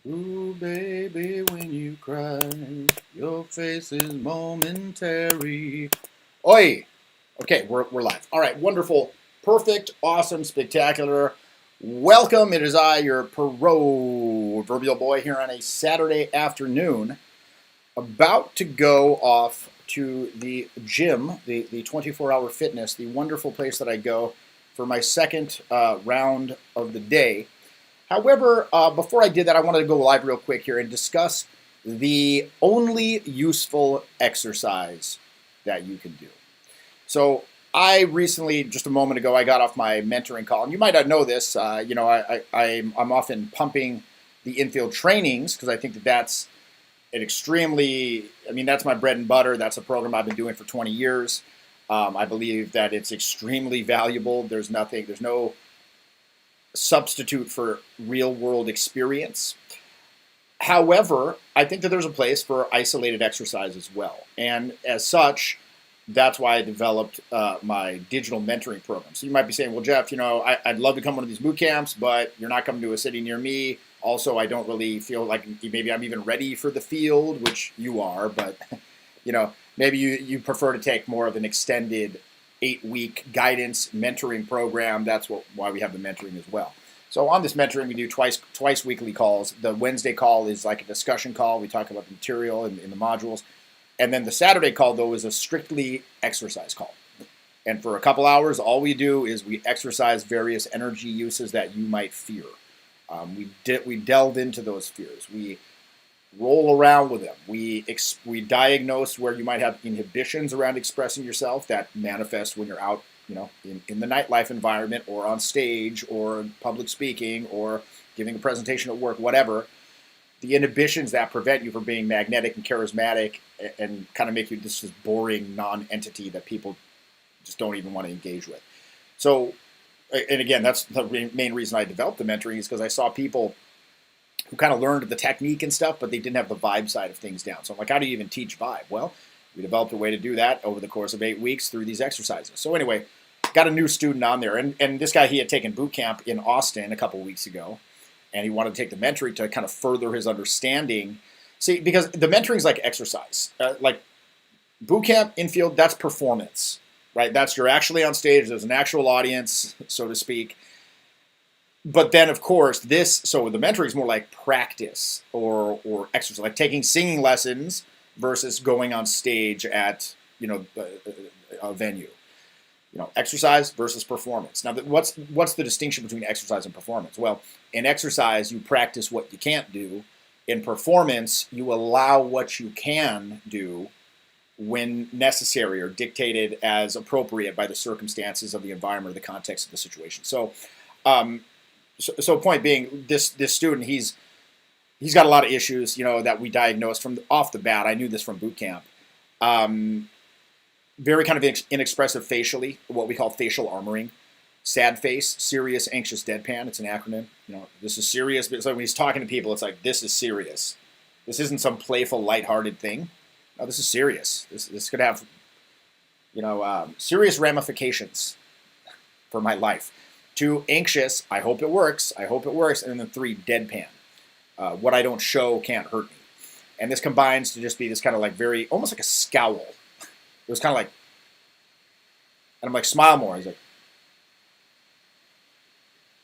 Ooh, baby, when you cry, your face is momentary. Oi! Okay, we're live. All right, wonderful, perfect, awesome, spectacular. Welcome. It is I, your proverbial boy, here on a Saturday afternoon, about to go off to the gym, the 24-hour fitness, the wonderful place that I go for my second round of the day. However, before I did that, I wanted to go live real quick here and discuss the only useful exercise that you can do. So I recently, just a moment ago, I got off my mentoring call, and you might not know this. I'm often pumping the infield trainings because I think that that's an extremely, that's my bread and butter. That's a program I've been doing for 20 years. I believe that it's extremely valuable. There's no substitute for real world experience. However, I think that there's a place for isolated exercise as well. And as such, that's why I developed my digital mentoring program. So you might be saying, well, Jeff, I'd love to come to one of these boot camps, but you're not coming to a city near me. Also, I don't really feel like maybe I'm even ready for the field, which you are, but maybe you prefer to take more of an extended 8-week guidance mentoring program. That's why we have the mentoring as well. So on this mentoring, we do twice weekly calls. The Wednesday call is like a discussion call. We talk about the material in the modules. And then the Saturday call, though, is a strictly exercise call. And for a couple hours, all we do is we exercise various energy uses that you might fear. We delve into those fears. We roll around with them. We diagnose where you might have inhibitions around expressing yourself that manifest when you're out, in the nightlife environment or on stage or public speaking or giving a presentation at work, whatever. The inhibitions that prevent you from being magnetic and charismatic and kind of make you this boring non-entity that people just don't even want to engage with. So, and again, that's the main reason I developed the mentoring is because I saw people who kind of learned the technique and stuff, but they didn't have the vibe side of things down. So I'm like, how do you even teach vibe? Well, we developed a way to do that over the course of 8 weeks through these exercises. So anyway, got a new student on there. And this guy, he had taken boot camp in Austin a couple weeks ago, and he wanted to take the mentoring to kind of further his understanding. See, because the mentoring is like exercise. Like boot camp, infield, that's performance, right? That's you're actually on stage. There's an actual audience, so to speak. But then, of course, so the mentoring is more like practice or exercise, like taking singing lessons versus going on stage at, a venue. Exercise versus performance. Now, what's the distinction between exercise and performance? Well, in exercise, you practice what you can't do. In performance, you allow what you can do when necessary or dictated as appropriate by the circumstances of the environment or the context of the situation. So point being, this student, he's got a lot of issues, that we diagnosed from off the bat. I knew this from boot camp. Very kind of inexpressive facially, what we call facial armoring. Sad face, serious, anxious, deadpan. It's an acronym. This is serious. But so when he's talking to people, it's like, this is serious. This isn't some playful, lighthearted thing. No, this is serious. This could have, serious ramifications for my life. 2, anxious. I hope it works. I hope it works. And then 3, deadpan. What I don't show can't hurt me. And this combines to just be this kind of like almost like a scowl. It was kind of like, and I'm like, smile more. He's like,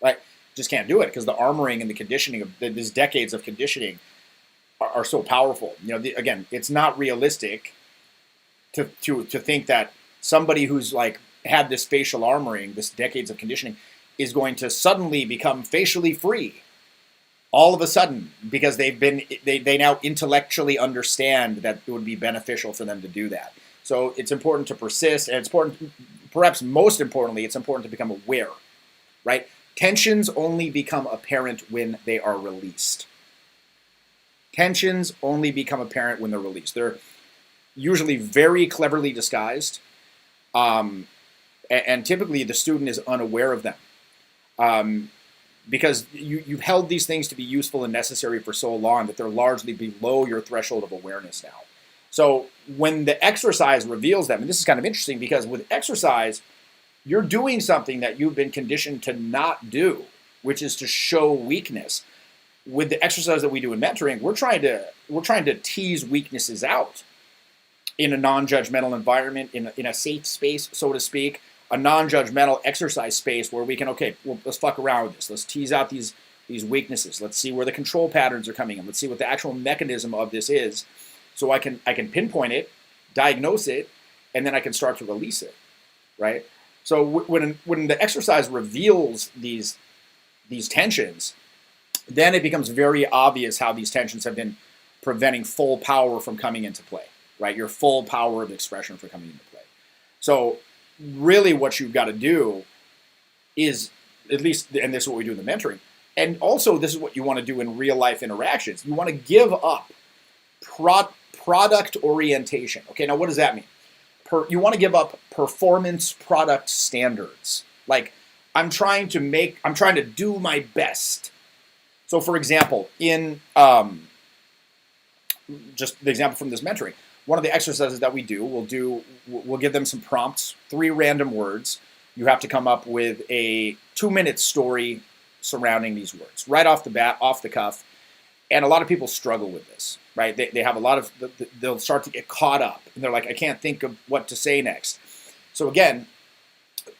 right, just can't do it because the armoring and the conditioning of these decades of conditioning are so powerful. Again, it's not realistic to think that somebody who's like had this facial armoring, this decades of conditioning, is going to suddenly become facially free all of a sudden because they now intellectually understand that it would be beneficial for them to do that. So it's important to persist, and it's important, perhaps most importantly, it's important to become aware, right? Tensions only become apparent when they are released. Tensions only become apparent when they're released. They're usually very cleverly disguised, and typically the student is unaware of them. Because you've held these things to be useful and necessary for so long that they're largely below your threshold of awareness now. So when the exercise reveals them, and this is kind of interesting because with exercise, you're doing something that you've been conditioned to not do, which is to show weakness. with the exercise that we do in mentoring, we're trying to tease weaknesses out in a non-judgmental environment, in a safe space, so to speak, a non-judgmental exercise space where we can, okay, well, let's fuck around with this. Let's tease out these weaknesses. Let's see where the control patterns are coming in. Let's see what the actual mechanism of this is, so I can pinpoint it, diagnose it, and then I can start to release it, right? So when the exercise reveals these tensions, then it becomes very obvious how these tensions have been preventing full power from coming into play, right? Your full power of expression from coming into play. So really what you've got to do is, at least, and this is what we do in the mentoring, and also this is what you want to do in real life interactions. You want to give up product orientation. Okay, now what does that mean? You want to give up performance product standards. Like, I'm trying to do my best. So for example, in just the example from this mentoring, one of the exercises that we'll give them some prompts, 3 random words. You have to come up with a 2-minute story surrounding these words, right off the bat, off the cuff. And a lot of people struggle with this, right? They have a lot of, they'll start to get caught up, and they're like, I can't think of what to say next. So again,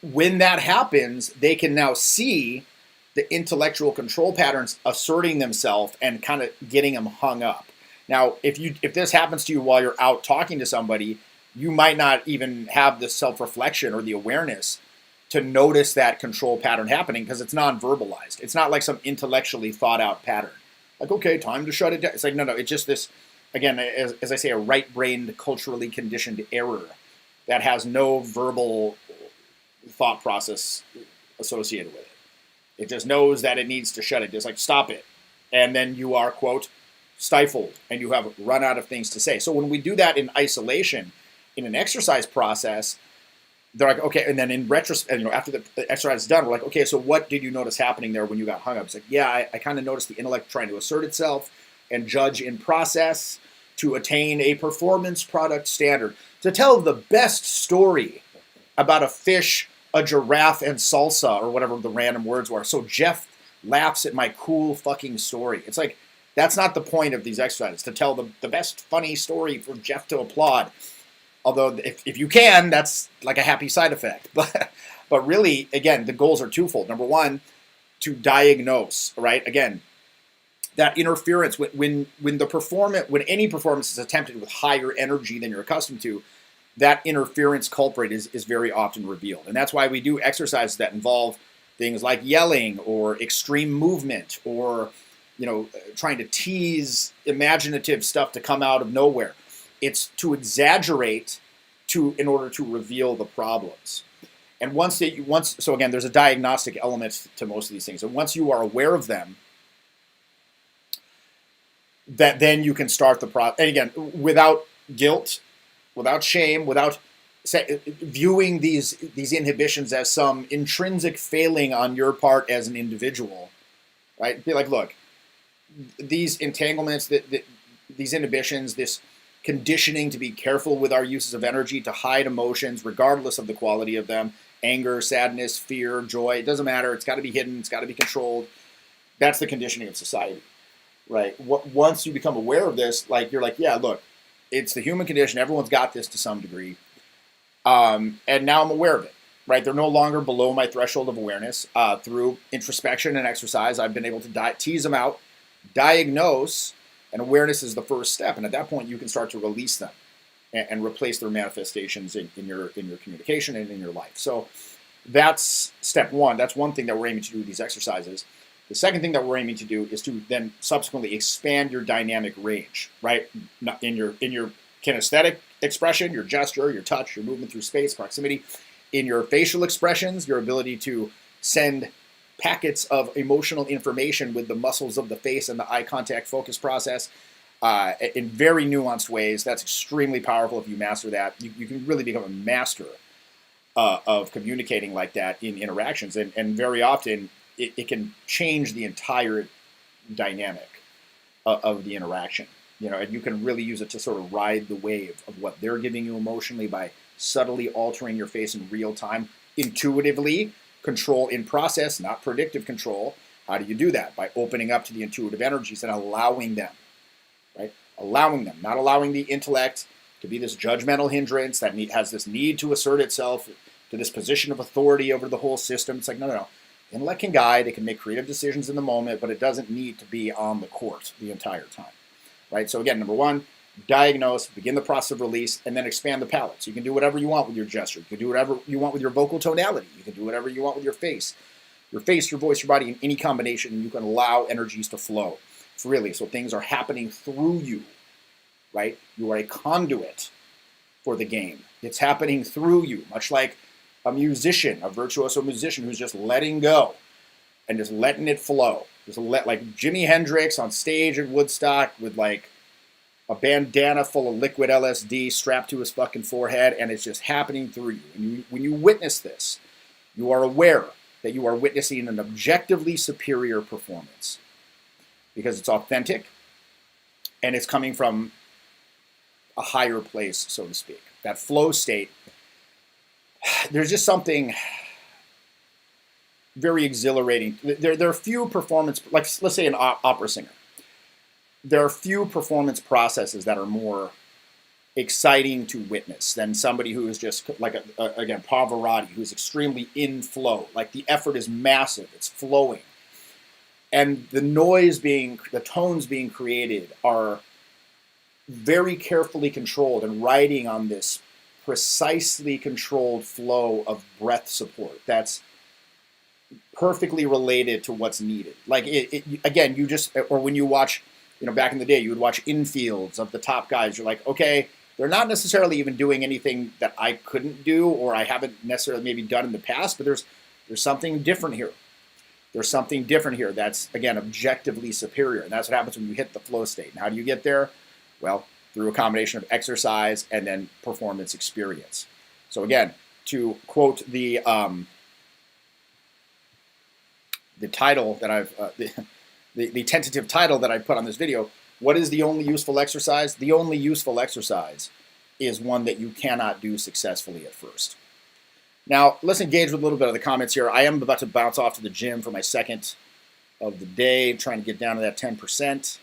when that happens, they can now see the intellectual control patterns asserting themselves and kind of getting them hung up. Now, if this happens to you while you're out talking to somebody, you might not even have the self-reflection or the awareness to notice that control pattern happening, because it's non-verbalized. It's not like some intellectually thought out pattern. Like, okay, time to shut it down. It's like, no, it's just this, again, as I say, a right-brained, culturally conditioned error that has no verbal thought process associated with it. It just knows that it needs to shut it. Just like, stop it. And then you are, quote, stifled, and you have run out of things to say. So when we do that in isolation, in an exercise process, they're like, okay, and then in retrospect, after the exercise is done, we're like, okay, so what did you notice happening there when you got hung up? It's like, yeah, I kind of noticed the intellect trying to assert itself and judge in process to attain a performance product standard, to tell the best story about a fish, a giraffe, and salsa, or whatever the random words were. So Jeff laughs at my cool fucking story. It's like, that's not the point of these exercises, to tell the best funny story for Jeff to applaud. Although, if you can, that's like a happy side effect. But really, again, the goals are twofold. Number one, to diagnose, right? Again, that interference, when any performance is attempted with higher energy than you're accustomed to, that interference culprit is very often revealed. And that's why we do exercises that involve things like yelling or extreme movement, or trying to tease imaginative stuff to come out of nowhere. It's to exaggerate in order to reveal the problems. And so again, there's a diagnostic element to most of these things. And once you are aware of them, that then you can start the process. And again, without guilt, without shame, without viewing these inhibitions as some intrinsic failing on your part as an individual, right? Be like, look, these entanglements, these inhibitions, this conditioning to be careful with our uses of energy, to hide emotions regardless of the quality of them, anger, sadness, fear, joy, it doesn't matter. It's got to be hidden. It's got to be controlled. That's the conditioning of society, right? Once you become aware of this, like, you're like, yeah, look, it's the human condition. Everyone's got this to some degree. And now I'm aware of it, right? They're no longer below my threshold of awareness. Through introspection and exercise, I've been able to tease them out, diagnose, and awareness is the first step. And at that point, you can start to release them and replace their manifestations in your communication and in your life. So that's step one. That's one thing that we're aiming to do with these exercises. The second thing that we're aiming to do is to then subsequently expand your dynamic range, right? In your kinesthetic expression, your gesture, your touch, your movement through space, proximity. In your facial expressions, your ability to send packets of emotional information with the muscles of the face and the eye contact focus process in very nuanced ways. That's extremely powerful if you master that. You can really become a master of communicating like that in interactions. And very often, it can change the entire dynamic of the interaction. And you can really use it to sort of ride the wave of what they're giving you emotionally by subtly altering your face in real time, intuitively. Control in process, not predictive control, How do you do that? By opening up to the intuitive energies and allowing them, right? Allowing them, not allowing the intellect to be this judgmental hindrance that has this need to assert itself to this position of authority over the whole system. It's like, no, no, no. Intellect can guide, it can make creative decisions in the moment, but it doesn't need to be on the court the entire time, right? So again, number one, diagnose, begin the process of release, and then expand the palette. So you can do whatever you want with your gesture. You can do whatever you want with your vocal tonality. You can do whatever you want with your face, your voice, your body, in any combination, and you can allow energies to flow freely. So things are happening through you, right? You are a conduit for the game. It's happening through you, much like a musician, a virtuoso musician who's just letting go and just letting it flow. Just like Jimi Hendrix on stage at Woodstock with like a bandana full of liquid LSD strapped to his fucking forehead, and it's just happening through you. And when you witness this, you are aware that you are witnessing an objectively superior performance because it's authentic and it's coming from a higher place, so to speak. That flow state, there's just something very exhilarating. There are few performance, like let's say an opera singer. There are few performance processes that are more exciting to witness than somebody who is just like, again, Pavarotti, who's extremely in flow. Like the effort is massive, it's flowing. And the tones being created are very carefully controlled and riding on this precisely controlled flow of breath support that's perfectly related to what's needed. Like again, you just, or when you watch, back in the day, you would watch infields of the top guys. You're like, okay, they're not necessarily even doing anything that I couldn't do or I haven't necessarily maybe done in the past, but there's something different here. There's something different here that's, again, objectively superior. And that's what happens when you hit the flow state. And how do you get there? Well, through a combination of exercise and then performance experience. So again, to quote the title that I've, the tentative title that I put on this video, what is the only useful exercise? The only useful exercise is one that you cannot do successfully at first. Now, let's engage with a little bit of the comments here. I am about to bounce off to the gym for my second of the day, trying to get down to that 10%.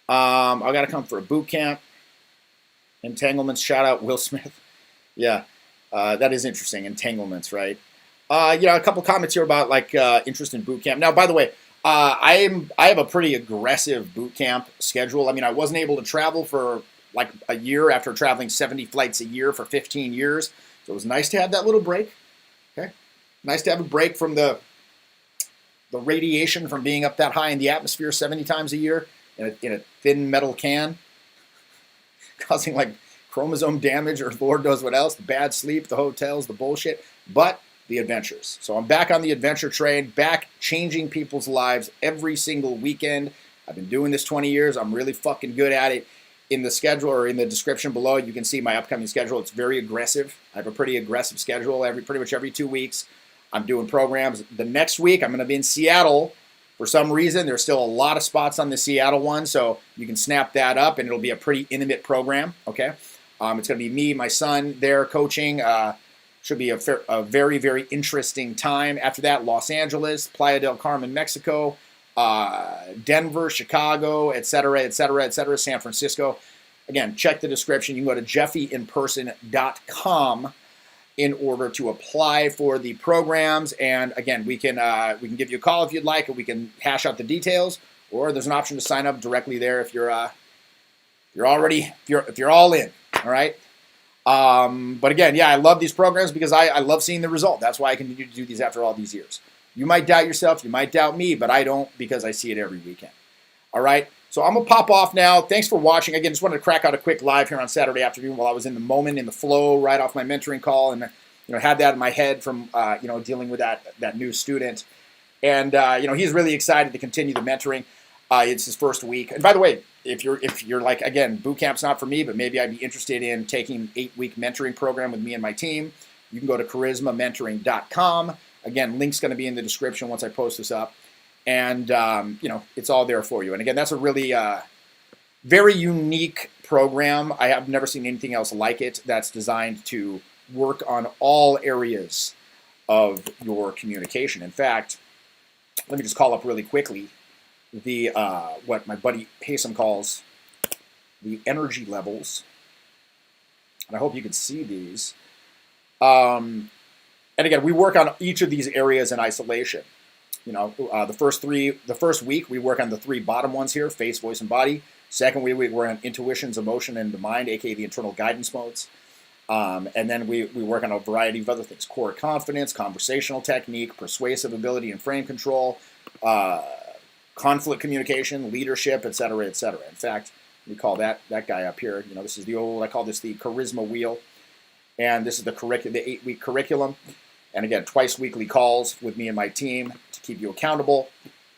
I got to come for a boot camp. Entanglements, shout out Will Smith. Yeah, that is interesting. Entanglements, right? A couple comments here about like interest in boot camp. Now, by the way, I have a pretty aggressive boot camp schedule. I mean, I wasn't able to travel for like a year after traveling 70 flights a year for 15 years. So it was nice to have that little break. Okay, nice to have a break from the radiation from being up that high in the atmosphere 70 times a year in a thin metal can, causing like chromosome damage or Lord knows what else, the bad sleep, the hotels, the bullshit, but the adventures. So I'm back on the adventure train, back changing people's lives every single weekend. I've been doing this 20 years. I'm really fucking good at it. In the schedule or in the description below, you can see my upcoming schedule. It's very aggressive. I have a pretty aggressive schedule pretty much every 2 weeks. I'm doing programs. The next week, I'm going to be in Seattle. For some reason, there's still a lot of spots on the Seattle one, so you can snap that up, and it'll be a pretty intimate program, okay? It's going to be me, my son there coaching. Should be a very, very interesting time. After that, Los Angeles, Playa del Carmen, Mexico, Denver, Chicago, et cetera, San Francisco. Again, check the description. You can go to jeffyinperson.com in order to apply for the programs. And again, we can give you a call if you'd like, and we can hash out the details. Or there's an option to sign up directly there if you're all in. All right. But again, yeah, I love these programs because I love seeing the result. That's why I continue to do these after all these years. You might doubt yourself, you might doubt me, but I don't because I see it every weekend. All right, so I'm going to pop off now. Thanks for watching. Again, just wanted to crack out a quick live here on Saturday afternoon while I was in the moment, in the flow, right off my mentoring call, and had that in my head from dealing with that new student. And he's really excited to continue the mentoring. It's his first week. And by the way, if you're like, again, boot camp's not for me, but maybe I'd be interested in taking an 8-week mentoring program with me and my team, you can go to charismamentoring.com. Again, link's going to be in the description once I post this up. And, it's all there for you. And again, that's a really very unique program. I have never seen anything else like it that's designed to work on all areas of your communication. In fact, let me just call up really quickly the what my buddy Haysom calls the energy levels. And I hope you can see these. And again, we work on each of these areas in isolation. You know, the first week, we work on the 3 bottom ones here: face, voice, and body. Second week, we work on intuitions, emotion, and the mind, aka the internal guidance modes. And then we work on a variety of other things: core confidence, conversational technique, persuasive ability and frame control, conflict communication, leadership, et cetera, et cetera. In fact, we call that guy up here. You know, this is the old, I call this the charisma wheel. And this is the 8-week curriculum. And again, twice weekly calls with me and my team to keep you accountable,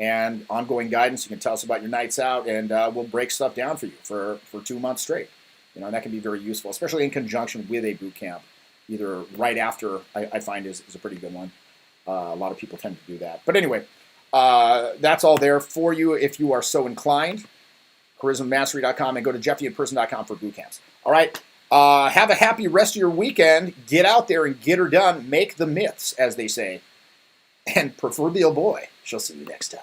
and ongoing guidance. You can tell us about your nights out, and we'll break stuff down for you for 2 months straight. You know, and that can be very useful, especially in conjunction with a boot camp. Either right after, I find is a pretty good one. A lot of people tend to do that. But anyway, that's all there for you if you are so inclined. charismamastery.com, and go to jeffyinperson.com for boot camps. All right. Have a happy rest of your weekend. Get out there and get her done. Make the myths, as they say. And proverbial boy, she'll see you next time.